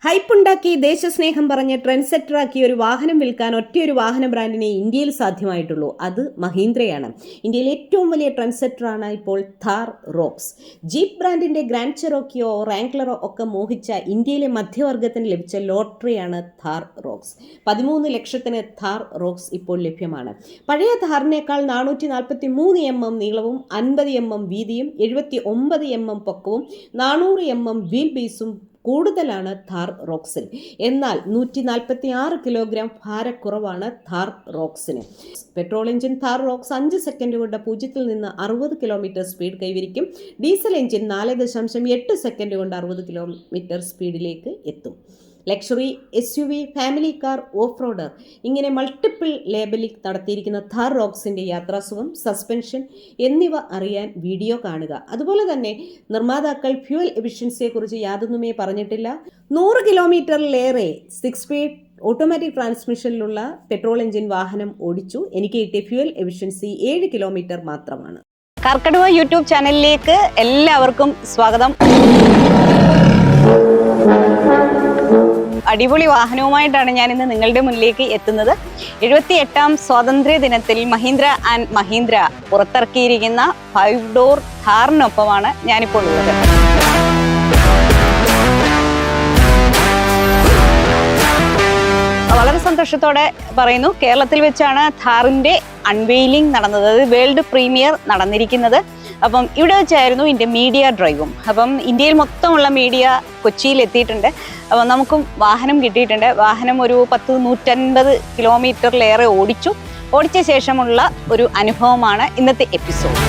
ഹൈപ്പുണ്ടാക്കി ദേശസ്നേഹം പറഞ്ഞ് ട്രെൻഡ് സെറ്ററാക്കി ഒരു വാഹനം വിൽക്കാൻ ഒറ്റയൊരു വാഹന ബ്രാൻഡിനെ ഇന്ത്യയിൽ സാധ്യമായിട്ടുള്ളൂ. അത് മഹീന്ദ്രയാണ്. ഇന്ത്യയിലെ ഏറ്റവും വലിയ ട്രെൻഡ് സെറ്ററാണ് ഇപ്പോൾ ഥാർ റോക്സ്. ജീപ്പ് ബ്രാൻഡിന്റെ ഗ്രാൻഡ് ചെറോക്കിയോ റാങ്ക്ലറോ ഒക്കെ മോഹിച്ച ഇന്ത്യയിലെ മധ്യവർഗത്തിന് ലഭിച്ച ലോട്ടറിയാണ് ഥാർ റോക്സ്. 13 ലക്ഷത്തിന് ഥാർ റോക്സ് ഇപ്പോൾ ലഭ്യമാണ്. പഴയ ഥാറിനേക്കാൾ 443 mm നീളവും 50 mm വീതിയും 79 mm പൊക്കവും 400 mm വീൽ ബേസും കൂടുതലാണ് ഥാർ റോക്സിന്. എന്നാൽ 146 കിലോഗ്രാം ഭാരക്കുറവാണ് ഥാർ റോക്സിന്. Petrol engine Thar Roxx 5 second കൊണ്ട് 0 നിന്ന് 60 കിലോമീറ്റർ സ്പീഡ് കൈവരിക്കും. ഡീസൽ എഞ്ചിൻ 4.8 സെക്കൻഡ് കൊണ്ട് 60 കിലോമീറ്റർ സ്പീഡിലേക്ക് എത്തും. Luxury, SUV, family car, off roader ഇങ്ങനെ മൾട്ടിപ്പിൾ ലേബലിൽ നടത്തിയിരിക്കുന്ന ഥാർ റോക്സിൻ്റെ യാത്രാസുഖം, സസ്പെൻഷൻ എന്നിവ അറിയാൻ വീഡിയോ കാണുക. അതുപോലെ തന്നെ നിർമ്മാതാക്കൾ ഫ്യൂവൽ എഫിഷ്യൻസിയെക്കുറിച്ച് യാതൊന്നുമേ പറഞ്ഞിട്ടില്ല. 100 കിലോമീറ്ററിലേറെ 6 സ്പീഡ് ഓട്ടോമാറ്റിക് ട്രാൻസ്മിഷനിലുള്ള പെട്രോൾ എഞ്ചിൻ വാഹനം ഓടിച്ചു. എനിക്ക് കിട്ടിയ ഫ്യൂവൽ എഫിഷ്യൻസി 7 കിലോമീറ്റർ മാത്രമാണ്. കർക്കടവ് യൂട്യൂബ് ചാനലിലേക്ക് എല്ലാവർക്കും സ്വാഗതം. അടിപൊളി വാഹനവുമായിട്ടാണ് ഞാൻ ഇന്ന് നിങ്ങളുടെ മുന്നിലേക്ക് എത്തുന്നത്. 78ാം സ്വാതന്ത്ര്യ ദിനത്തിൽ മഹീന്ദ്ര ആൻഡ് മഹീന്ദ്ര പുറത്തിറക്കിയിരിക്കുന്ന 5 ഡോർ ഥാറിനൊപ്പമാണ് ഞാനിപ്പോൾ ഉള്ളത്. വളരെ സന്തോഷത്തോടെ പറയുന്നു, കേരളത്തിൽ വെച്ചാണ് ഥാറിന്റെ അൺവെയിലിംഗ് നടന്നത്. അത് വേൾഡ് പ്രീമിയർ നടന്നിരിക്കുന്നത്. അപ്പം ഇവിടെ വെച്ചായിരുന്നു ഇതിൻ്റെ മീഡിയ ഡ്രൈവും. അപ്പം ഇന്ത്യയിൽ മൊത്തമുള്ള മീഡിയ കൊച്ചിയിൽ എത്തിയിട്ടുണ്ട്. അപ്പം നമുക്കും വാഹനം കിട്ടിയിട്ടുണ്ട്. വാഹനം ഒരു 150 കിലോമീറ്ററിലേറെ ഓടിച്ച ശേഷമുള്ള ഒരു അനുഭവമാണ് ഇന്നത്തെ എപ്പിസോഡ്.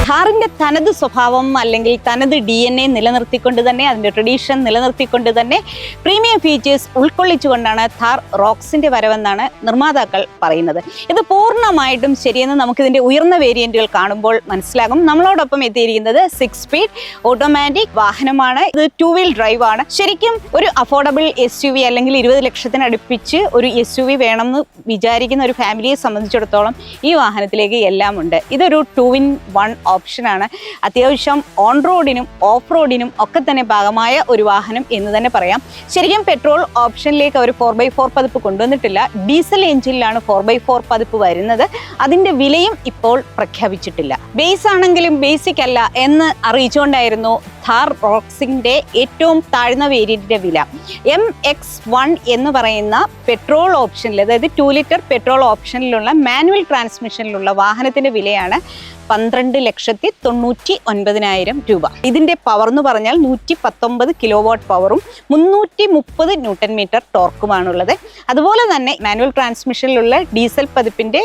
ഥാറിന്റെ തനത് സ്വഭാവം അല്ലെങ്കിൽ തനത് DNA നിലനിർത്തിക്കൊണ്ട് തന്നെ, അതിൻ്റെ ട്രഡീഷൻ നിലനിർത്തിക്കൊണ്ട് തന്നെ പ്രീമിയം ഫീച്ചേഴ്സ് ഉൾക്കൊള്ളിച്ചുകൊണ്ടാണ് ഥാർ റോക്സിന്റെ വരവെന്നാണ് നിർമ്മാതാക്കൾ പറയുന്നത്. ഇത് പൂർണ്ണമായിട്ടും ശരിയെന്ന് നമുക്കിതിൻ്റെ ഉയർന്ന വേരിയന്റുകൾ കാണുമ്പോൾ മനസ്സിലാകും. നമ്മളോടൊപ്പം എത്തിയിരിക്കുന്നത് 6 സ്പീഡ് ഓട്ടോമാറ്റിക് വാഹനമാണ്. ഇത് 2 വീൽ ഡ്രൈവ് ആണ്. ശരിക്കും ഒരു അഫോർഡബിൾ SUV അല്ലെങ്കിൽ 20 ലക്ഷത്തിന് അടുപ്പിച്ച് ഒരു SUV വേണമെന്ന് വിചാരിക്കുന്ന ഒരു ഫാമിലിയെ സംബന്ധിച്ചിടത്തോളം ഈ വാഹനത്തിലേക്ക് എല്ലാം ഉണ്ട്. ഇതൊരു 2-in-1 ഓപ്ഷനാണ്. അത്യാവശ്യം ഓൺ റോഡിനും ഓഫ് റോഡിനും ഒക്കെ തന്നെ ഭാഗമായ ഒരു വാഹനം എന്ന് തന്നെ പറയാം. ശരിക്കും പെട്രോൾ ഓപ്ഷനിലേക്ക് അവർ 4x4 പതിപ്പ് കൊണ്ടുവന്നിട്ടില്ല. ഡീസൽ എഞ്ചിനിലാണ് 4x4 പതിപ്പ് വരുന്നത്. അതിന്റെ വിലയും ഇപ്പോൾ പ്രഖ്യാപിച്ചിട്ടില്ല. ബേസ് ആണെങ്കിലും ബേസിക് അല്ല എന്ന് അറിയിച്ചുകൊണ്ടായിരുന്നു ഥാർ റോക്സിന്റെ ഏറ്റവും താഴ്ന്ന വേരിയന്റിന്റെ വില. MX1 എന്ന് പറയുന്ന പെട്രോൾ ഓപ്ഷനിൽ, അതായത് 2 ലിറ്റർ പെട്രോൾ ഓപ്ഷനിലുള്ള മാനുവൽ ട്രാൻസ്മിഷനിലുള്ള വാഹനത്തിന്റെ വിലയാണ് 12,99,000 രൂപ. ഇതിന്റെ പവർ എന്ന് പറഞ്ഞാൽ 119 കിലോവാട്ട് പവറും 330 ന്യൂട്ടൺ മീറ്റർ ടോർക്കുമാണുള്ളത്. അതുപോലെ തന്നെ മാനുവൽ ട്രാൻസ്മിഷനിലുള്ള ഡീസൽ പതിപ്പിന്റെ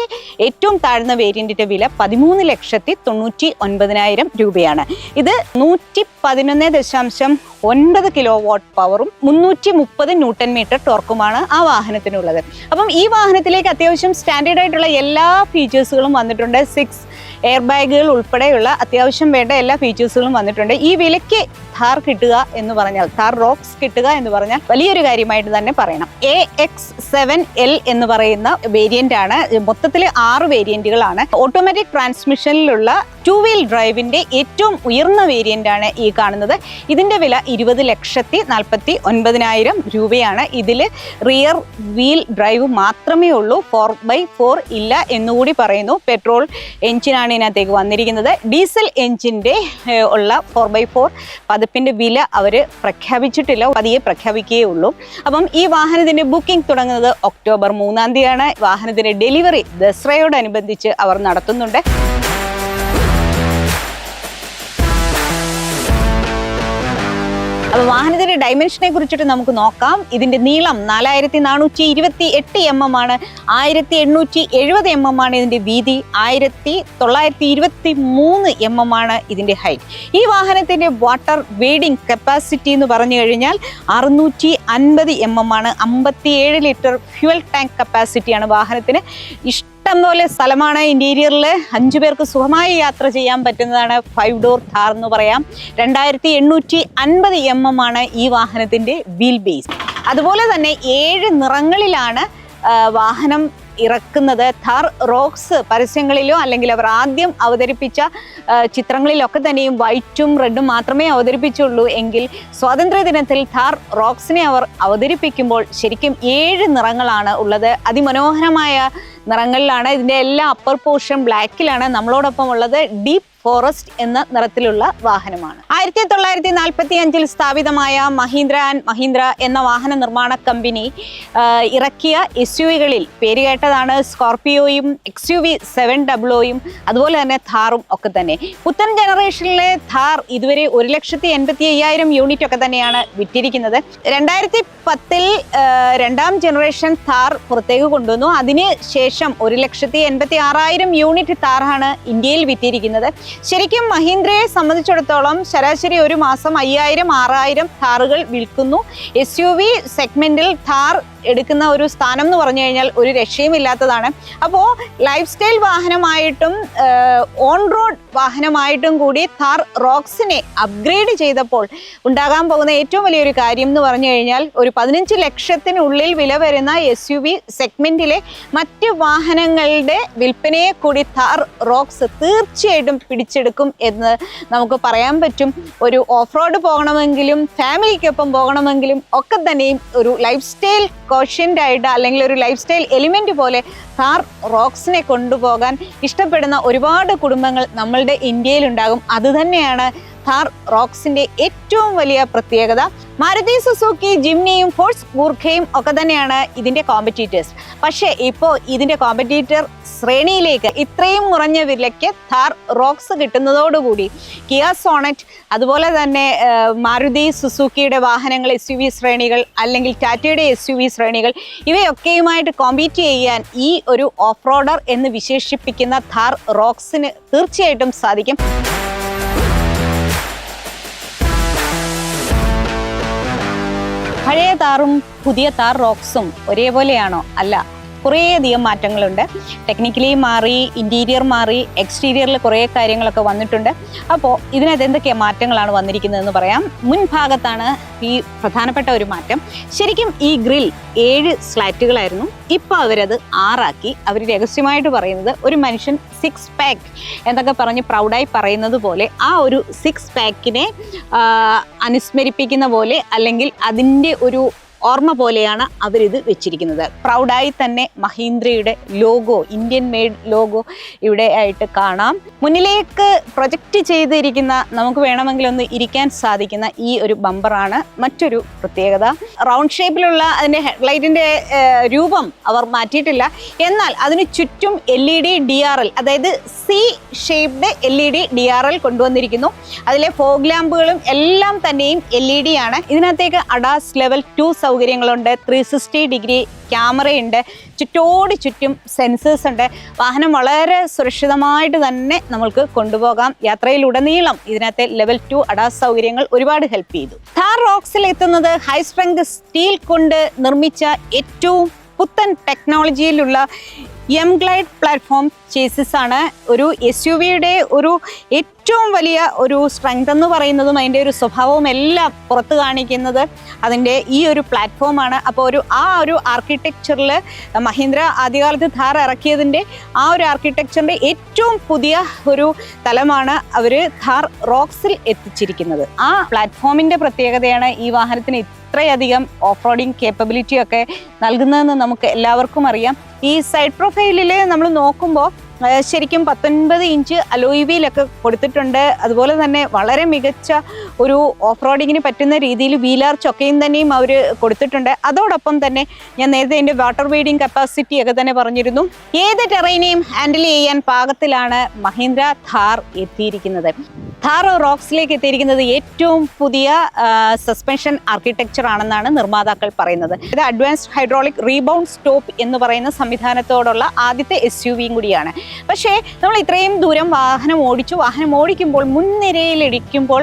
ഏറ്റവും താഴ്ന്ന വേരിയന്റിന്റെ വില 13,99,000 രൂപയാണ്. ഇത് 111.9 കിലോവാട്ട് പവറും 330 ന്യൂട്ടൺ മീറ്റർ ടോർക്കുമാണ് ആ വാഹനത്തിനുള്ളത്. അപ്പം ഈ വാഹനത്തിലേക്ക് അത്യാവശ്യം സ്റ്റാൻഡേർഡ് ആയിട്ടുള്ള എല്ലാ ഫീച്ചേഴ്സുകളും വന്നിട്ടുണ്ട്. 6 എയർ ബാഗുകൾ ഉൾപ്പെടെയുള്ള അത്യാവശ്യം വേണ്ട എല്ലാ ഫീച്ചേഴ്സുകളും വന്നിട്ടുണ്ട്. ഈ വിലയ്ക്ക് ഥാർ കിട്ടുക എന്ന് പറഞ്ഞാൽ, ഥാർ റോക്സ് കിട്ടുക എന്ന് പറഞ്ഞാൽ വലിയൊരു കാര്യമായിട്ട് തന്നെ പറയണം. AX7L എന്ന് പറയുന്ന വേരിയന്റ് ആണ്. മൊത്തത്തിൽ 6 വേരിയന്റുകളാണ്. ഓട്ടോമാറ്റിക് ട്രാൻസ്മിഷനിലുള്ള 2 വീൽ ഡ്രൈവിന്റെ ഏറ്റവും ഉയർന്ന വേരിയന്റ് ആണ് ഈ കാണുന്നത്. ഇതിന്റെ വില 20,49,000 രൂപയാണ്. ഇതിൽ റിയർ വീൽ ഡ്രൈവ് മാത്രമേ ഉള്ളൂ, 4x4 ഇല്ല എന്നുകൂടി പറയുന്നു. പെട്രോൾ എഞ്ചിനാണ് ഇതിനകത്തേക്ക് വന്നിരിക്കുന്നത്. ഡീസൽ എഞ്ചിന്റെ ഉള്ള 4x4 പതിപ്പിന്റെ വില അവർ പ്രഖ്യാപിച്ചിട്ടില്ല, പതിയെ പ്രഖ്യാപിക്കുകയേ ഉള്ളൂ. അപ്പം ഈ വാഹനത്തിന്റെ ബുക്കിംഗ് തുടങ്ങുന്നത് ഒക്ടോബർ 3-ാം തീയതിയാണ്. വാഹനത്തിന്റെ ഡെലിവറി ദസറയോടനുബന്ധിച്ച് അവർ നടത്തുന്നുണ്ട്. അപ്പോൾ വാഹനത്തിന്റെ ഡയമെൻഷനെ കുറിച്ചിട്ട് നമുക്ക് നോക്കാം. ഇതിന്റെ നീളം 4,428 mm ആണ്. 1,870 mm ആണ് ഇതിന്റെ വീതി. 1,923 mm ആണ് ഇതിന്റെ ഹൈറ്റ്. ഈ വാഹനത്തിന്റെ വാട്ടർ വെയ്ഡിങ് കപ്പാസിറ്റി എന്ന് പറഞ്ഞു കഴിഞ്ഞാൽ 650 mm ആണ്. 57 ലിറ്റർ ഫ്യൂവൽ ടാങ്ക് കപ്പാസിറ്റിയാണ് വാഹനത്തിന്. ഇഷ്ടംപോലെ സ്ഥലമാണ്. ഇന്റീരിയറിൽ 5 പേർക്ക് സുഖമായി യാത്ര ചെയ്യാൻ പറ്റുന്നതാണ് 5 ഡോർ ഥാർ എന്ന് പറയാം. 2,850 mm ആണ് ഈ വാഹനത്തിന്റെ വീൽ ബേസ്. അതുപോലെ തന്നെ 7 നിറങ്ങളിലാണ് വാഹനം ഇറക്കുന്നത്. ഥാർ റോക്സ് പരസ്യങ്ങളിലോ അല്ലെങ്കിൽ അവർ ആദ്യം അവതരിപ്പിച്ച ചിത്രങ്ങളിലൊക്കെ തന്നെയും വൈറ്റും റെഡും മാത്രമേ അവതരിപ്പിച്ചുള്ളൂ എങ്കിൽ സ്വാതന്ത്ര്യ ദിനത്തിൽ ഥാർ റോക്സിനെ അവർ അവതരിപ്പിക്കുമ്പോൾ ശരിക്കും 7 നിറങ്ങളാണ് ഉള്ളത്. അതിമനോഹരമായ നിറങ്ങളിലാണ്. ഇതിൻ്റെ എല്ലാ അപ്പർ പോർഷൻ ബ്ലാക്കിലാണ്. നമ്മളോടൊപ്പം ഉള്ളത് ഡീപ് ഫോറസ്റ്റ് എന്ന നിറത്തിലുള്ള വാഹനമാണ്. 1945 സ്ഥാപിതമായ മഹീന്ദ്ര ആൻഡ് മഹീന്ദ്ര എന്ന വാഹന നിർമ്മാണ കമ്പനി ഇറക്കിയ SUVകളിൽ പേരുകേട്ടതാണ് സ്കോർപിയോയും XUV 700യും അതുപോലെ തന്നെ ഥാറും ഒക്കെ തന്നെ. പുത്തൻ ജനറേഷനിലെ ഥാർ ഇതുവരെ 1,85,000 യൂണിറ്റ് ഒക്കെ തന്നെയാണ് വിറ്റിരിക്കുന്നത്. 2010 രണ്ടാം ജനറേഷൻ ഥാർ പുറത്തേക്ക് കൊണ്ടുവന്നു. അതിന് ശേഷം 1,86,000 യൂണിറ്റ് ഥാറാണ് ഇന്ത്യയിൽ വിറ്റിരിക്കുന്നത്. ശരിക്കും മഹീന്ദ്രയെ സംബന്ധിച്ചിടത്തോളം ശരാശരി ഒരു മാസം 5,000-6,000 ഥാറുകൾ വിൽക്കുന്നു. SUV സെഗ്മെന്റിൽ ഥാർ എടുക്കുന്ന ഒരു സ്ഥാനം എന്ന് പറഞ്ഞു കഴിഞ്ഞാൽ ഒരു രക്ഷയും ഇല്ലാത്തതാണ്. അപ്പോൾ ലൈഫ് സ്റ്റൈൽ വാഹനമായിട്ടും ഓൺ റോഡ് വാഹനമായിട്ടും കൂടി ഥാർ റോക്സിനെ അപ്ഗ്രേഡ് ചെയ്തപ്പോൾ ഉണ്ടാകാൻ പോകുന്ന ഏറ്റവും വലിയൊരു കാര്യം എന്ന് പറഞ്ഞു കഴിഞ്ഞാൽ ഒരു 15 ലക്ഷത്തിനുള്ളിൽ വില വരുന്ന SUV സെഗ്മെന്റിലെ മറ്റ് വാഹനങ്ങളുടെ വിൽപ്പനയെ കൂടി ഥാർ റോക്സ് തീർച്ചയായിട്ടും പിടിച്ചെടുക്കും എന്ന് നമുക്ക് പറയാൻ പറ്റും. ഒരു ഓഫ് റോഡ് പോകണമെങ്കിലും ഫാമിലിക്കൊപ്പം പോകണമെങ്കിലും ഒക്കെ തന്നെയും ഒരു ലൈഫ് സ്റ്റൈൽ കോഷ്യൻ്റ് ആയിട്ട് അല്ലെങ്കിൽ ഒരു ലൈഫ് സ്റ്റൈൽ എലിമെന്റ് പോലെ ഥാർ റോക്സിനെ കൊണ്ടുപോകാൻ ഇഷ്ടപ്പെടുന്ന ഒരുപാട് കുടുംബങ്ങൾ നമ്മളുടെ ഇന്ത്യയിലുണ്ടാകും. അതുതന്നെയാണ് ഥാർ റോക്സിന്റെ ഏറ്റവും വലിയ പ്രത്യേകത. മാരുതി സുസുക്കി ജിംനിയും ഫോഴ്സ് ഗൂർഖയും ഒക്കെ തന്നെയാണ് ഇതിന്റെ കോമ്പറ്റീറ്റേഴ്സ്. പക്ഷേ ഇപ്പോൾ ഇതിന്റെ കോമ്പറ്റീറ്റർ ശ്രേണിയിലേക്ക് ഇത്രയും കുറഞ്ഞ വിലയ്ക്ക് ഥാർ റോക്സ് കിട്ടുന്നതോടുകൂടി കിയ സോണറ്റ് അതുപോലെ തന്നെ മാരുതി സുസുക്കിയുടെ വാഹനങ്ങൾ SUV ശ്രേണികൾ അല്ലെങ്കിൽ ടാറ്റയുടെ SUV ശ്രേണികൾ ഇവയൊക്കെയുമായിട്ട് കോമ്പീറ്റ് ചെയ്യാൻ ഈ ഒരു ഓഫ് റോഡർ എന്ന് വിശേഷിപ്പിക്കുന്ന ഥാർ റോക്സിന് തീർച്ചയായിട്ടും സാധിക്കും. പഴയ ഥാറും പുതിയ ഥാർ റോക്സും ഒരേപോലെയാണോ? അല്ല, കുറേയധികം മാറ്റങ്ങളുണ്ട്. ടെക്നിക്കലി മാറി, ഇൻറ്റീരിയർ മാറി, എക്സ്റ്റീരിയറിൽ കുറേ കാര്യങ്ങളൊക്കെ വന്നിട്ടുണ്ട്. അപ്പോൾ ഇതിനകത്ത് എന്തൊക്കെ മാറ്റങ്ങളാണ് വന്നിരിക്കുന്നതെന്ന് പറയാം. മുൻഭാഗത്താണ് ഈ പ്രധാനപ്പെട്ട ഒരു മാറ്റം. ശരിക്കും ഈ ഗ്രിൽ 7 സ്ലാറ്റുകളായിരുന്നു. ഇപ്പോൾ അവരത് 6 ആക്കി. അവർ രഹസ്യമായിട്ട് പറയുന്നത് ഒരു മനുഷ്യൻ 6 പാക്ക് എന്നൊക്കെ പറഞ്ഞ് പ്രൗഡായി പറയുന്നത് പോലെ ആ ഒരു 6 പാക്കിനെ അനുസ്മരിപ്പിക്കുന്ന പോലെ അല്ലെങ്കിൽ അതിൻ്റെ ഒരു ഓർമ്മ പോലെയാണ് അവരിത് വെച്ചിരിക്കുന്നത്. പ്രൗഡായി തന്നെ മഹീന്ദ്രയുടെ ലോഗോ, ഇന്ത്യൻ മെയ്ഡ് ലോഗോ ഇവിടെ ആയിട്ട് കാണാം. മുന്നിലേക്ക് പ്രൊജക്റ്റ് ചെയ്തിരിക്കുന്ന നമുക്ക് വേണമെങ്കിൽ ഒന്ന് ഇരിക്കാൻ സാധിക്കുന്ന ഈ ഒരു ബമ്പറാണ് മറ്റൊരു പ്രത്യേകത. റൗണ്ട് ഷേപ്പിലുള്ള അതിൻ്റെ ഹെഡ്ലൈറ്റിൻ്റെ രൂപം അവർ മാറ്റിയിട്ടില്ല. എന്നാൽ അതിന് ചുറ്റും LED DRL അതായത് C ഷേപ്ഡ് LED DRL കൊണ്ടുവന്നിരിക്കുന്നു. അതിലെ ഫോഗ് ലാമ്പുകളും എല്ലാം തന്നെയും LED ആണ്. ഇതിനകത്തേക്ക് അഡാസ് ലെവൽ 2 സൗകര്യങ്ങളുണ്ട്. 360 ഡിഗ്രി ക്യാമറയുണ്ട്. ചുറ്റോട് ചുറ്റും സെൻസേഴ്സ് ഉണ്ട്. വാഹനം വളരെ സുരക്ഷിതമായിട്ട് തന്നെ നമ്മൾക്ക് കൊണ്ടുപോകാം. യാത്രയിലുടനീളം ഇതിനകത്തെ ലെവൽ 2 അഡാസ് സൗകര്യങ്ങൾ ഒരുപാട് ഹെൽപ്പ് ചെയ്തു. ഥാർ റോക്സിൽ എത്തുന്നത് ഹൈ സ്ട്രെങ്ത് സ്റ്റീൽ കൊണ്ട് നിർമ്മിച്ച ഏറ്റവും പുത്തൻ ടെക്നോളജിയിലുള്ള M-Glide പ്ലാറ്റ്ഫോം ചേസിസ് ആണ്. ഒരു SUVയുടെ ഒരു ഏറ്റവും വലിയ ഒരു സ്ട്രെങ്ത് എന്ന് പറയുന്നതും അതിൻ്റെ ഒരു സ്വഭാവവും എല്ലാം പുറത്ത് കാണിക്കുന്നത് അതിൻ്റെ ഈ ഒരു പ്ലാറ്റ്ഫോമാണ്. അപ്പോൾ ആ ഒരു ആർക്കിടെക്ചറിൽ മഹീന്ദ്ര ആദ്യകാലത്ത് ഥാർ ഇറക്കിയതിൻ്റെ ആ ഒരു ആർക്കിടെക്ചറിൻ്റെ ഏറ്റവും പുതിയ ഒരു തലമാണ് അവർ ഥാർ റോക്സിൽ എത്തിച്ചിരിക്കുന്നത്. ആ പ്ലാറ്റ്ഫോമിൻ്റെ പ്രത്യേകതയാണ് ഈ വാഹനത്തിന് ഇത്രയധികം ഓഫ് റോഡിങ് കേപ്പബിലിറ്റി ഒക്കെ നൽകുന്നതെന്ന് നമുക്ക് എല്ലാവർക്കും അറിയാം. ഈ സൈഡ് പ്രൊഫൈലിൽ നമ്മൾ നോക്കുമ്പോൾ ശരിക്കും 19 ഇഞ്ച് അലോയ് വീലൊക്കെ കൊടുത്തിട്ടുണ്ട്. അതുപോലെ തന്നെ വളരെ മികച്ച ഒരു ഓഫ് റോഡിങ്ങിന് പറ്റുന്ന രീതിയിൽ വീലാർച്ചൊക്കെയും തന്നെയും അവർ കൊടുത്തിട്ടുണ്ട്. അതോടൊപ്പം തന്നെ ഞാൻ നേരത്തെ എൻ്റെ വാട്ടർ വെയ്ഡിങ് കപ്പാസിറ്റി ഒക്കെ തന്നെ പറഞ്ഞിരുന്നു. ഏത് ടെറൈനെയും ഹാൻഡിൽ ചെയ്യാൻ പാകത്തിലാണ് മഹീന്ദ്ര ഥാർ എത്തിയിരിക്കുന്നത്. ഥാർ റോക്സിലേക്ക് എത്തിയിരിക്കുന്നത് ഏറ്റവും പുതിയ സസ്പെൻഷൻ ആർക്കിടെക്ചർ ആണെന്നാണ് നിർമ്മാതാക്കൾ പറയുന്നത്. ഇത് അഡ്വാൻസ്ഡ് ഹൈഡ്രോളിക് റീബൗണ്ട് സ്റ്റോപ്പ് എന്ന് പറയുന്ന സംവിധാനത്തോടുള്ള ആദ്യത്തെ SUVയും കൂടിയാണ്. പക്ഷേ നമ്മൾ ഇത്രയും ദൂരം വാഹനം ഓടിക്കുമ്പോൾ മുൻനിരയിലിരിക്കുമ്പോൾ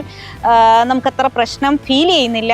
നമുക്കത്ര പ്രശ്നം ഫീൽ ചെയ്യുന്നില്ല.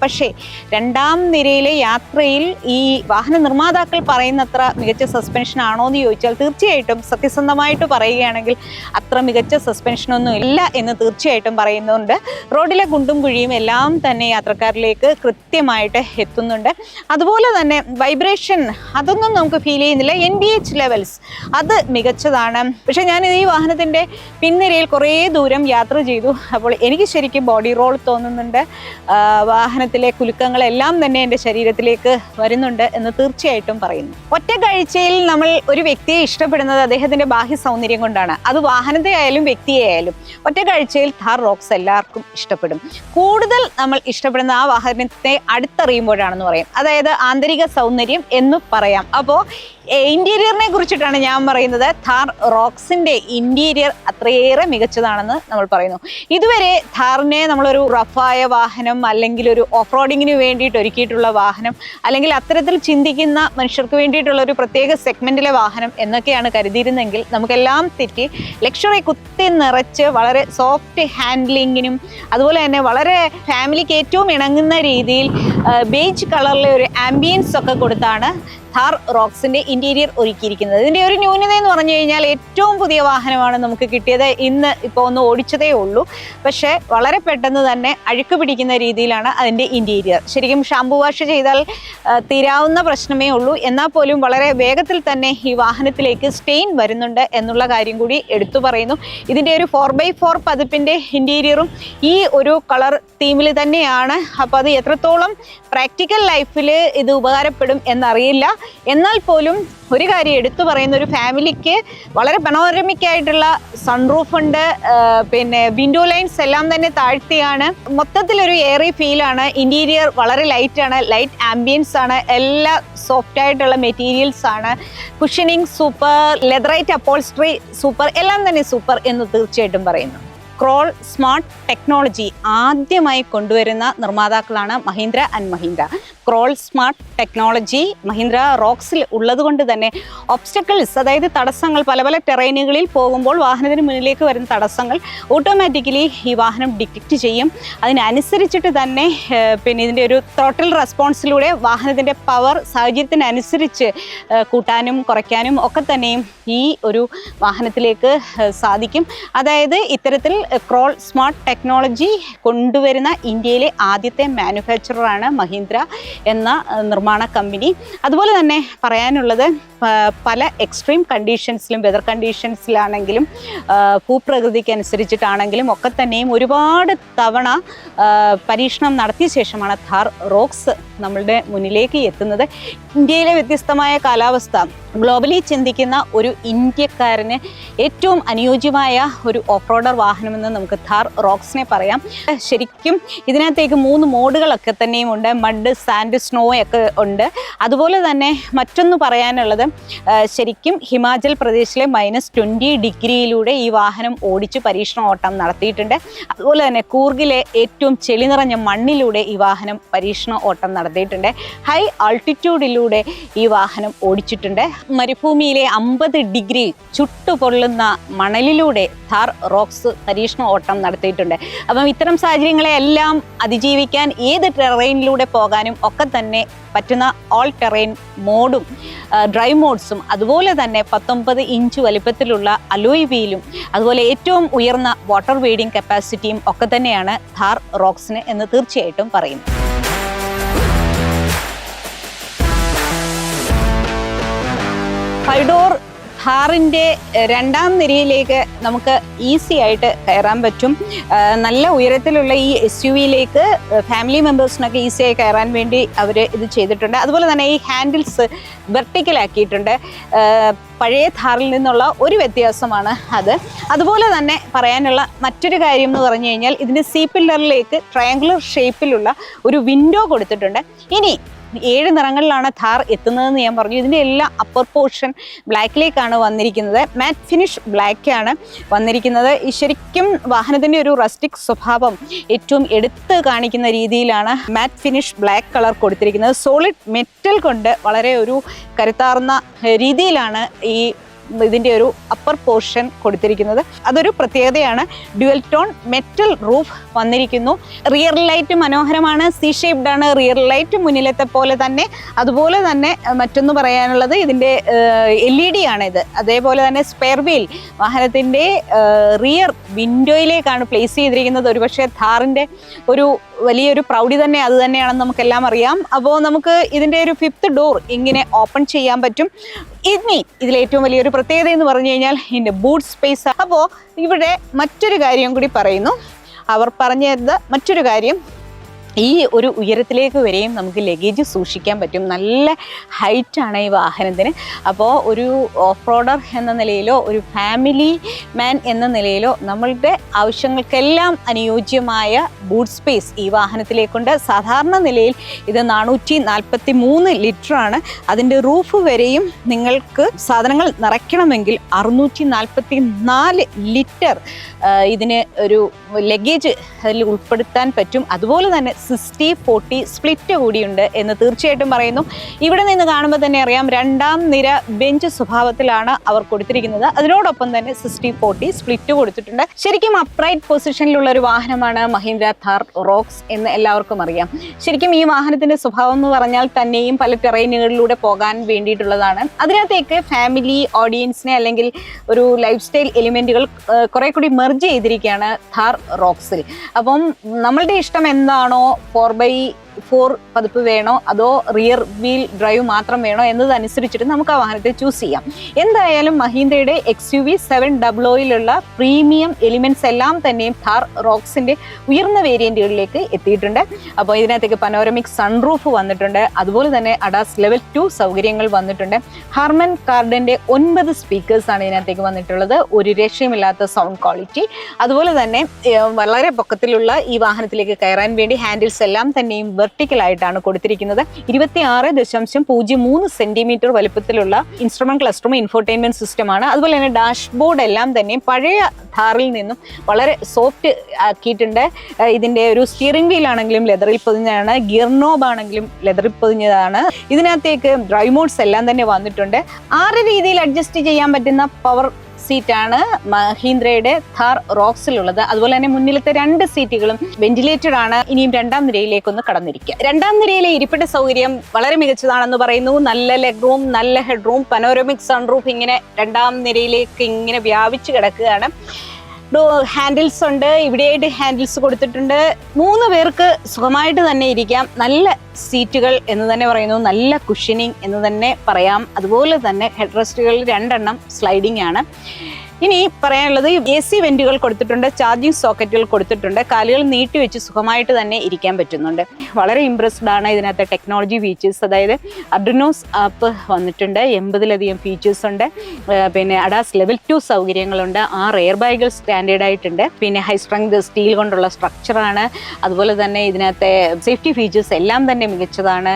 പക്ഷേ രണ്ടാം നിരയിലെ യാത്രയിൽ ഈ വാഹന നിർമ്മാതാക്കൾ പറയുന്നത്ര മികച്ച സസ്പെൻഷൻ ആണോ എന്ന് ചോദിച്ചാൽ തീർച്ചയായിട്ടും സത്യസന്ധമായിട്ട് പറയുകയാണെങ്കിൽ അത്ര മികച്ച സസ്പെൻഷനൊന്നും ഇല്ല എന്ന് തീർച്ചയായിട്ടും പറയുന്നുണ്ട്. റോഡിലെ കുണ്ടും കുഴിയും എല്ലാം തന്നെ യാത്രക്കാരിലേക്ക് കൃത്യമായിട്ട് എത്തുന്നുണ്ട്. അതുപോലെ തന്നെ വൈബ്രേഷൻ അതൊന്നും നമുക്ക് ഫീൽ ചെയ്യുന്നില്ല. NVH ലെവൽസ് അത് മികച്ചതാണ്. പക്ഷേ ഞാൻ ഈ വാഹനത്തിൻ്റെ പിൻനിരയിൽ കുറേ ദൂരം യാത്ര ചെയ്തു. അപ്പോൾ എനിക്ക് ശരിക്കും ബോഡി റോൾ തോന്നുന്നുണ്ട്. വാഹനത്തിലെ കുലുക്കങ്ങളെല്ലാം തന്നെ എൻ്റെ ശരീരത്തിലേക്ക് വരുന്നുണ്ട് എന്ന് തീർച്ചയായിട്ടും പറയുന്നു. ഒറ്റ കാഴ്ചയിൽ നമ്മൾ ഒരു വ്യക്തിയെ ഇഷ്ടപ്പെടുന്നത് അദ്ദേഹത്തിൻ്റെ ബാഹ്യ സൗന്ദര്യം കൊണ്ടാണ്. അത് വാഹനത്തെ ആയാലും വ്യക്തിയെ ആയാലും ഒറ്റ കാഴ്ചയിൽ ഥാർ റോക്സ് എല്ലാവർക്കും ഇഷ്ടപ്പെടും. കൂടുതൽ നമ്മൾ ഇഷ്ടപ്പെടുന്ന ആ വാഹനത്തെ അടുത്തറിയുമ്പോഴാണെന്ന് പറയും. അതായത് ആന്തരിക സൗന്ദര്യം എന്ന് പറയാം. അപ്പോൾ ഇന്റീരിയറിനെ കുറിച്ചിട്ടാണ് ഞാൻ പറയുന്നത്. ഥാർ റോക്സിന്റെ ഇന്റീരിയർ അത്രയേറെ മികച്ചതാണെന്ന് നമ്മൾ പറയുന്നു. ഇതുവരെ ഥാറിനെ നമ്മളൊരു റഫായ വാഹനം അല്ലെങ്കിൽ ഒരു ഓഫ് റോഡിങ്ങിന് വേണ്ടിയിട്ട് ഒരുക്കിയിട്ടുള്ള വാഹനം അല്ലെങ്കിൽ അത്തരത്തിൽ ചിന്തിക്കുന്ന മനുഷ്യർക്ക് വേണ്ടിയിട്ടുള്ള ഒരു പ്രത്യേക സെഗ്മെന്റിലെ വാഹനം എന്നൊക്കെയാണ് കരുതിയിരുന്നെങ്കിൽ നമുക്കെല്ലാം തെറ്റി. ലക്ഷറി കുത്തി നിറച്ച് വളരെ സോഫ്റ്റ് ഹാൻഡ്ലിങ്ങിനും അതുപോലെ തന്നെ വളരെ ഫാമിലിക്ക് ഏറ്റവും ഇണങ്ങുന്ന രീതിയിൽ ബേജ് കളറിലെ ഒരു ആംബിയൻസ് ഒക്കെ കൊടുത്താണ് ഥാർ റോക്സിന്റെ ഇന്റീരിയർ ഒരുക്കിയിരിക്കുന്നത്. ഇതിന്റെ ഒരു ന്യൂനത എന്ന് പറഞ്ഞു കഴിഞ്ഞാൽ ഏറ്റവും പുതിയ വാഹനമാണ് നമുക്ക് കിട്ടിയത്. ഇന്ന് ഇപ്പോൾ ഒന്ന് ഓടിച്ചതേ ഉള്ളൂ. പക്ഷേ വളരെ പെട്ടെന്ന് തന്നെ അഴുക്ക് പിടിക്കുന്ന രീതിയിലാണ് അതിൻ്റെ ഇന്റീരിയർ. ശരിക്കും ഷാംപൂ വാഷ് ചെയ്താൽ തീരാവുന്ന പ്രശ്നമേ ഉള്ളൂ. എന്നാൽ പോലും വളരെ വേഗത്തിൽ തന്നെ ഈ വാഹനത്തിലേക്ക് സ്റ്റെയിൻ വരുന്നുണ്ട് എന്നുള്ള കാര്യം കൂടി എടുത്തു പറയുന്നു. ഇതിൻ്റെ ഒരു 4x4 പതിപ്പിൻ്റെ ഇന്റീരിയറും ഈ ഒരു കളർ തീമിൽ തന്നെയാണ്. അപ്പോൾ അത് എത്രത്തോളം പ്രാക്ടിക്കൽ ലൈഫിൽ ഇത് ഉപകാരപ്പെടും എന്നറിയില്ല. എന്നാൽ പോലും ഒരു കാര്യം എടുത്തു പറയുന്ന, ഒരു ഫാമിലിക്ക് വളരെ പനോരമിക് ആയിട്ടുള്ള സൺറൂഫ് ഉണ്ട്. പിന്നെ വിൻഡോ ലൈൻസ് എല്ലാം തന്നെ താഴ്ത്തിയാണ്. മൊത്തത്തിലൊരു എയറി ഫീലാണ്. ഇന്റീരിയർ വളരെ ലൈറ്റാണ്, ലൈറ്റ് ആംബിയൻസ് ആണ്. എല്ലാ സോഫ്റ്റ് ആയിട്ടുള്ള മെറ്റീരിയൽസ് ആണ്. Cushioning super, leatherette upholstery super, എല്ലാം തന്നെ സൂപ്പർ എന്ന് തീർച്ചയായിട്ടും പറയുന്നു. ക്രോൾ സ്മാർട്ട് ടെക്നോളജി ആദ്യമായി കൊണ്ടുവരുന്ന നിർമ്മാതാക്കളാണ് Mahindra and Mahindra. Crawl smart technology Mahindra റോക്സിൽ ഉള്ളത് കൊണ്ട് തന്നെ ഒബ്സ്റ്റക്കിൾസ്, അതായത് തടസ്സങ്ങൾ, പല പല ടെറൈനുകളിൽ പോകുമ്പോൾ വാഹനത്തിന് മുന്നിലേക്ക് വരുന്ന തടസ്സങ്ങൾ ഓട്ടോമാറ്റിക്കലി ഈ വാഹനം ഡിറ്റക്റ്റ് ചെയ്യും. അതിനനുസരിച്ചിട്ട് തന്നെ പിന്നെ ഇതിൻ്റെ ഒരു ത്രോട്ടിൽ റെസ്പോൺസിലൂടെ വാഹനത്തിൻ്റെ പവർ സാഹചര്യത്തിനനുസരിച്ച് കൂട്ടാനും കുറയ്ക്കാനും ഒക്കെ തന്നെയും ഈ ഒരു വാഹനത്തിലേക്ക് സാധിക്കും. അതായത് ഇത്തരത്തിൽ ക്രോൾ സ്മാർട്ട് ടെക്നോളജി കൊണ്ടുവരുന്ന ഇന്ത്യയിലെ ആദ്യത്തെ മാനുഫാക്ചററാണ് മഹീന്ദ്ര എന്ന നിർമ്മാണ കമ്പനി. അതുപോലെ തന്നെ പറയാനുള്ളത്, പല എക്സ്ട്രീം കണ്ടീഷൻസിലും, വെതർ കണ്ടീഷൻസിലാണെങ്കിലും ഭൂപ്രകൃതിക്ക് അനുസരിച്ചിട്ടാണെങ്കിലും ഒക്കെ തന്നെയും ഒരുപാട് തവണ പരീക്ഷണം നടത്തിയ ശേഷമാണ് ഥാർ റോക്സ് നമ്മളുടെ മുന്നിലേക്ക് എത്തുന്നത്. ഇന്ത്യയിലെ വ്യത്യസ്തമായ കാലാവസ്ഥ, ഗ്ലോബലി ചിന്തിക്കുന്ന ഒരു ഇന്ത്യക്കാരന് ഏറ്റവും അനുയോജ്യമായ ഒരു ഓഫ് റോഡർ വാഹനമെന്ന് നമുക്ക് ഥാർ റോക്സിനെ പറയാം. ശരിക്കും ഇതിനകത്തേക്ക് 3 മോഡുകളൊക്കെ തന്നെയും ഉണ്ട്. മഡ്, സാൻഡ്, സ്നോ ഒക്കെ ഉണ്ട്. അതുപോലെ തന്നെ മറ്റൊന്ന് പറയാനുള്ളത്, ശരിക്കും ഹിമാചൽ പ്രദേശിലെ -20 ഡിഗ്രിയിലൂടെ ഈ വാഹനം ഓടിച്ച് പരീക്ഷണ ഓട്ടം നടത്തിയിട്ടുണ്ട്. അതുപോലെ തന്നെ കൂർഗിലെ ഏറ്റവും ചെളി നിറഞ്ഞ മണ്ണിലൂടെ ഈ വാഹനം പരീക്ഷണ ഓട്ടം നടത്തിയിട്ടുണ്ട്. ഹൈ ആൾട്ടിറ്റ്യൂഡിലൂടെ ഈ വാഹനം ഓടിച്ചിട്ടുണ്ട്. മരുഭൂമിയിലെ 50 ഡിഗ്രി ചുട്ടുപൊള്ളുന്ന മണലിലൂടെ ഥാർ റോക്സ് പരീക്ഷണ ഓട്ടം നടത്തിയിട്ടുണ്ട്. അപ്പം ഇത്തരം സാഹചര്യങ്ങളെല്ലാം അതിജീവിക്കാൻ, ഏത് ടെറൈനിലൂടെ പോകാനും ഒക്കെ തന്നെ പറ്റുന്ന ഓൾ ടെറൈൻ മോഡും ഡ്രൈവ് മോഡ്സും, അതുപോലെ തന്നെ 19 ഇഞ്ച് വലിപ്പത്തിലുള്ള അലോയ് വീലും, അതുപോലെ ഏറ്റവും ഉയർന്ന വാട്ടർ വെയ്ഡിങ് കപ്പാസിറ്റിയും ഒക്കെ തന്നെയാണ് ഥാർ റോക്സിന് എന്ന് തീർച്ചയായിട്ടും പറയുന്നു. 5 ഡോർ ഥാറിൻ്റെ 2ാം നിരയിലേക്ക് നമുക്ക് ഈസി ആയിട്ട് കയറാൻ പറ്റും. നല്ല ഉയരത്തിലുള്ള ഈ SUV-യിലേക്ക് ഫാമിലി മെമ്പേഴ്സിനൊക്കെ ഈസിയായി കയറാൻ വേണ്ടി അവർ ഇത് ചെയ്തിട്ടുണ്ട്. അതുപോലെ തന്നെ ഈ ഹാൻഡിൽസ് വെർട്ടിക്കലാക്കിയിട്ടുണ്ട്. പഴയ ഥാറിൽ നിന്നുള്ള ഒരു വ്യത്യാസമാണ് അത്. അതുപോലെ തന്നെ പറയാനുള്ള മറ്റൊരു കാര്യം എന്ന് പറഞ്ഞു കഴിഞ്ഞാൽ, ഇതിൻ്റെ സി പില്ലറിലേക്ക് ട്രയാങ്കുലർ ഷേപ്പിലുള്ള ഒരു വിൻഡോ കൊടുത്തിട്ടുണ്ട്. ഇനി 7 നിറങ്ങളിലാണ് ഥാർ എത്തുന്നതെന്ന് ഞാൻ പറഞ്ഞു. ഇതിൻ്റെ എല്ലാ അപ്പർ പോർഷൻ ബ്ലാക്കിലേക്കാണ് വന്നിരിക്കുന്നത്. മാറ്റ് ഫിനിഷ് ബ്ലാക്കാണ് വന്നിരിക്കുന്നത്. ശരിക്കും വാഹനത്തിൻ്റെ ഒരു റസ്റ്റിക് സ്വഭാവം ഏറ്റവും എടുത്ത് കാണിക്കുന്ന രീതിയിലാണ് മാറ്റ് ഫിനിഷ് ബ്ലാക്ക് കളർ കൊടുത്തിരിക്കുന്നത്. സോളിഡ് മെറ്റൽ കൊണ്ട് വളരെ ഒരു കരുത്താർന്ന രീതിയിലാണ് ഈ ഇതിൻ്റെ ഒരു അപ്പർ പോർഷൻ കൊടുത്തിരിക്കുന്നത്. അതൊരു പ്രത്യേകതയാണ്. ഡ്യുവൽ ടോൺ മെറ്റൽ റൂഫ് വന്നിരിക്കുന്നു. റിയർ ലൈറ്റ് മനോഹരമാണ്, സി ഷേപ്ഡ് ആണ് റിയർ ലൈറ്റ്, മുന്നിലത്തെ പോലെ തന്നെ. അതുപോലെ തന്നെ മറ്റൊന്ന് പറയാനുള്ളത് ഇതിൻ്റെ LED ആണ് ഇത്. അതേപോലെ തന്നെ സ്പെയർ വീൽ വാഹനത്തിൻ്റെ റിയർ വിൻഡോയിലേക്കാണ് പ്ലേസ് ചെയ്തിരിക്കുന്നത്. ഒരുപക്ഷെ ഥാറിൻ്റെ ഒരു വലിയൊരു പ്രൗഢി തന്നെ അത് തന്നെയാണെന്ന് നമുക്കെല്ലാം അറിയാം. അപ്പോൾ നമുക്ക് ഇതിൻ്റെ ഒരു 5th ഡോർ ഇങ്ങനെ ഓപ്പൺ ചെയ്യാൻ പറ്റും. ഇനി ഇതിലേറ്റവും വലിയൊരു പ്രത്യേകത എന്ന് പറഞ്ഞു കഴിഞ്ഞാൽ ഇതിൻ്റെ ബൂട്ട് സ്പേസ്. അപ്പോൾ ഇവിടെ മറ്റൊരു കാര്യം കൂടി പറയുന്നു. അവർ പറഞ്ഞത് മറ്റൊരു കാര്യം, ഈ ഒരു ഉയരത്തിലേക്ക് വരെയും നമുക്ക് ലഗേജ് സൂക്ഷിക്കാൻ പറ്റും. നല്ല ഹൈറ്റാണ് ഈ വാഹനത്തിന്. അപ്പോൾ ഒരു ഓഫ് റോഡർ എന്ന നിലയിലോ ഒരു ഫാമിലി മാൻ എന്ന നിലയിലോ നമ്മളുടെ ആവശ്യങ്ങൾക്കെല്ലാം അനുയോജ്യമായ ബൂട്ട് സ്പേസ് ഈ വാഹനത്തിലേക്കുണ്ട്. സാധാരണ നിലയിൽ ഇത് 443 ലിറ്ററാണ്. അതിൻ്റെ റൂഫ് വരെയും നിങ്ങൾക്ക് സാധനങ്ങൾ നിറയ്ക്കണമെങ്കിൽ 644 ലിറ്റർ ഇതിന് ഒരു ലഗേജ് അതിൽ ഉൾപ്പെടുത്താൻ പറ്റും. അതുപോലെ തന്നെ 60-40 സ്പ്ലിറ്റ് കൂടിയുണ്ട് എന്ന് തീർച്ചയായിട്ടും പറയുന്നു. ഇവിടെ നിന്ന് കാണുമ്പോൾ തന്നെ അറിയാം, 2ാം നിര ബെഞ്ച് സ്വഭാവത്തിലാണ് അവർ കൊടുത്തിരിക്കുന്നത്. അതിനോടൊപ്പം തന്നെ 60-40 സ്പ്ലിറ്റ് കൊടുത്തിട്ടുണ്ട്. ശരിക്കും അപ്രൈറ്റ് പൊസിഷനിലുള്ള ഒരു വാഹനമാണ് മഹീന്ദ്ര ഥാർ റോക്സ് എന്ന് എല്ലാവർക്കും അറിയാം. ശരിക്കും ഈ വാഹനത്തിന്റെ സ്വഭാവം എന്ന് പറഞ്ഞാൽ തന്നെയും പല ടെറൈനുകളിലൂടെ പോകാൻ വേണ്ടിയിട്ടുള്ളതാണ്. അതിനകത്തേക്ക് ഫാമിലി ഓഡിയൻസിനെ അല്ലെങ്കിൽ ഒരു ലൈഫ് സ്റ്റൈൽ എലിമെന്റുകൾ കുറെ കൂടി മെർജ് ചെയ്തിരിക്കുകയാണ് ഥാർ റോക്സിൽ. അപ്പം നമ്മളുടെ ഇഷ്ടം എന്താണോ, 4x4 പതിപ്പ് വേണോ അതോ റിയർ വീൽ ഡ്രൈവ് മാത്രം വേണോ എന്നതനുസരിച്ചിട്ട് നമുക്ക് ആ വാഹനത്തെ ചൂസ് ചെയ്യാം. എന്തായാലും മഹീന്ദ്രയുടെ XUV 700യിലുള്ള പ്രീമിയം എലിമെന്റ്സ് എല്ലാം തന്നെയും ഥാർ റോക്സിന്റെ ഉയർന്ന വേരിയന്റുകളിലേക്ക് എത്തിയിട്ടുണ്ട്. അപ്പോൾ ഇതിനകത്തേക്ക് പനോരമിക് സൺറൂഫ് വന്നിട്ടുണ്ട്. അതുപോലെ തന്നെ അഡാസ് ലെവൽ 2 സൗകര്യങ്ങൾ വന്നിട്ടുണ്ട്. ഹാർമൻ കാർഡിന്റെ 9 സ്പീക്കേഴ്സാണ് ഇതിനകത്തേക്ക് വന്നിട്ടുള്ളത്. ഒരു രക്ഷയുമില്ലാത്ത സൗണ്ട് ക്വാളിറ്റി. അതുപോലെ തന്നെ വളരെ പൊക്കത്തിലുള്ള ഈ വാഹനത്തിലേക്ക് കയറാൻ വേണ്ടി ഹാൻഡിൽസ് എല്ലാം തന്നെയും വെർട്ടിക്കൽ ആയിട്ടാണ് കൊടുത്തിരിക്കുന്നത്. 26.03 സെന്റിമീറ്റർ വലുപ്പത്തിലുള്ള ഇൻസ്ട്രുമെന്റ് ക്ലസ്റ്ററും ഇൻഫോർടൈൻമെന്റ് സിസ്റ്റമാണ്. അതുപോലെ തന്നെ ഡാഷ്ബോർഡ് എല്ലാം തന്നെ പഴയ ഥാറിൽ നിന്നും വളരെ സോഫ്റ്റ് ആക്കിയിട്ടുണ്ട്. ഇതിന്റെ ഒരു സ്റ്റിയറിംഗ് വീൽ ആണെങ്കിലും ലെതറിൽ പൊതിഞ്ഞതാണ്, ഗിയർ നോബ് ആണെങ്കിലും ലെതറിൽ പൊതിഞ്ഞതാണ്. ഇതിനകത്തേക്ക് ഡ്രൈവ് മോഡ്സ് എല്ലാം തന്നെ വന്നിട്ടുണ്ട്. 6 രീതിയിൽ അഡ്ജസ്റ്റ് ചെയ്യാൻ പറ്റുന്ന പവർ സീറ്റാണ് മഹീന്ദ്രയുടെ ഥാർ റോക്സിലുള്ളത്. അതുപോലെ തന്നെ മുന്നിലത്തെ 2 സീറ്റുകളും വെന്റിലേറ്റഡ് ആണ്. ഇനിയും 2ാം നിരയിലേക്കൊന്ന് കടന്നിരിക്കുക. 2ാം നിരയിലെ ഇരിപ്പിട സൗകര്യം വളരെ മികച്ചതാണെന്ന് പറയുന്നു. നല്ല ലെഗ് റൂം, നല്ല ഹെഡ് റൂം, പനോരമിക് സൺറൂഫ് ഇങ്ങനെ 2ാം നിരയിലേക്ക് ഇങ്ങനെ വ്യാപിച്ചു കിടക്കുകയാണ്. ഹാൻഡിൽസ് ഉണ്ട്, ഇവിടെയായിട്ട് ഹാൻഡിൽസ് കൊടുത്തിട്ടുണ്ട്. 3 പേർക്ക് സുഖമായിട്ട് തന്നെ ഇരിക്കാം. നല്ല സീറ്റുകൾ എന്ന് തന്നെ പറയുന്നു, നല്ല കുഷനിങ് എന്ന് തന്നെ പറയാം. അതുപോലെ തന്നെ ഹെഡ് റെസ്റ്റുകൾ 2 എണ്ണം സ്ലൈഡിംഗ് ആണ്. ഇനി പറയാനുള്ളത് AC വെന്റുകൾ കൊടുത്തിട്ടുണ്ട്, ചാർജിങ് സോക്കറ്റുകൾ കൊടുത്തിട്ടുണ്ട്. കാലുകൾ നീട്ടി വെച്ച് സുഖമായിട്ട് തന്നെ ഇരിക്കാൻ പറ്റുന്നുണ്ട്. വളരെ ഇംപ്രസ്ഡ് ആണ് ഇതിനകത്തെ ടെക്നോളജി ഫീച്ചേഴ്സ്. അതായത് അഡ്രിനോസ് ആപ്പ് വന്നിട്ടുണ്ട്, 80ലധികം ഫീച്ചേഴ്സ് ഉണ്ട്. പിന്നെ അഡാസ് ലെവൽ 2 സൗകര്യങ്ങളുണ്ട്. 6 എയർ ബാഗുകൾ സ്റ്റാൻഡേർഡ് ആയിട്ടുണ്ട്. പിന്നെ ഹൈ സ്ട്രെങ്ത് സ്റ്റീൽ കൊണ്ടുള്ള സ്ട്രക്ചറാണ്. അതുപോലെ തന്നെ ഇതിനകത്തെ സേഫ്റ്റി ഫീച്ചേഴ്സ് എല്ലാം തന്നെ മികച്ചതാണ്.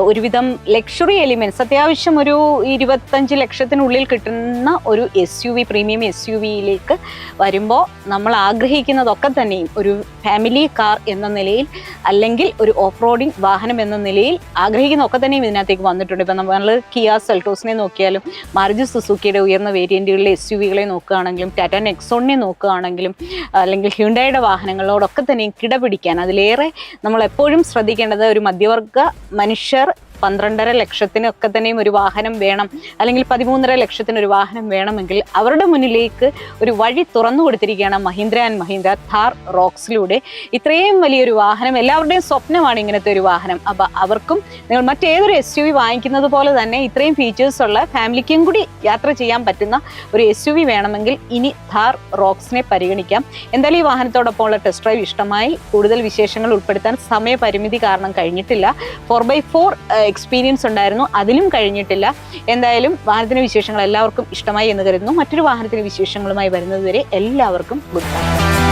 ഒരുവിധം ലക്ഷറി എലിമെന്റ്സ്, അത്യാവശ്യം ഒരു 25 ലക്ഷത്തിനുള്ളിൽ കിട്ടുന്ന ഒരു SUV പ്രീമിയം SUVയിലേക്ക് വരുമ്പോൾ നമ്മൾ ആഗ്രഹിക്കുന്നതൊക്കെ തന്നെയും ഒരു ഫാമിലി കാർ എന്ന നിലയിൽ അല്ലെങ്കിൽ ഒരു ഓഫ് റോഡിങ് വാഹനം എന്ന നിലയിൽ ആഗ്രഹിക്കുന്നതൊക്കെ തന്നെയും ഇതിനകത്തേക്ക് വന്നിട്ടുണ്ട്. ഇപ്പം നമ്മൾ കിയ സെൽട്ടോസിനെ നോക്കിയാലും മാരുതി സുസുക്കിയുടെ ഉയർന്ന വേരിയന്റുകളിലെ SUVകളെ നോക്കുകയാണെങ്കിലും ടാറ്റ നെക്സോണിനെ നോക്കുകയാണെങ്കിലും അല്ലെങ്കിൽ ഹ്യുണ്ടായുടെ വാഹനങ്ങളോടൊക്കെ തന്നെയും കിടപിടിക്കാൻ അതിലേറെ നമ്മൾ എപ്പോഴും ശ്രദ്ധിക്കേണ്ടത് ഒരു മധ്യവർഗ മനുഷ്യർ 12.5 ലക്ഷത്തിനൊക്കെ തന്നെയും ഒരു വാഹനം വേണം, അല്ലെങ്കിൽ 13.5 ലക്ഷത്തിന് ഒരു വാഹനം വേണമെങ്കിൽ അവരുടെ മുന്നിലേക്ക് ഒരു വഴി തുറന്നു കൊടുത്തിരിക്കുകയാണ് മഹീന്ദ്ര ആൻഡ് മഹീന്ദ്ര ഥാർ റോക്സിലൂടെ. ഇത്രയും വലിയൊരു വാഹനം എല്ലാവരുടെയും സ്വപ്നമാണ് ഇങ്ങനത്തെ ഒരു വാഹനം. അപ്പോൾ അവർക്കും നിങ്ങൾ മറ്റേതൊരു SUV വാങ്ങിക്കുന്നത് പോലെ തന്നെ ഇത്രയും ഫീച്ചേഴ്സ് ഉള്ള ഫാമിലിക്കും കൂടി യാത്ര ചെയ്യാൻ പറ്റുന്ന ഒരു SUV വേണമെങ്കിൽ ഇനി ഥാർ റോക്സിനെ പരിഗണിക്കാം. എന്തായാലും ഈ വാഹനത്തോടൊപ്പം ഉള്ള ടെസ്റ്റ് ഡ്രൈവ് ഇഷ്ടമായി. കൂടുതൽ വിശേഷങ്ങൾ ഉൾപ്പെടുത്താൻ സമയപരിമിതി കാരണം കഴിഞ്ഞിട്ടില്ല. 4x4 എക്സ്പീരിയൻസ് ഉണ്ടായിരുന്നു, അതിലും കഴിഞ്ഞിട്ടില്ല. എന്തായാലും വാഹനത്തിന്റെ വിശേഷങ്ങൾ എല്ലാവർക്കും ഇഷ്ടമായി എന്ന് കരുതുന്നു. മറ്റൊരു വാഹനത്തിന്റെ വിശേഷങ്ങളുമായി വരുന്നതുവരെ എല്ലാവർക്കും ഗുഡ് ബൈ.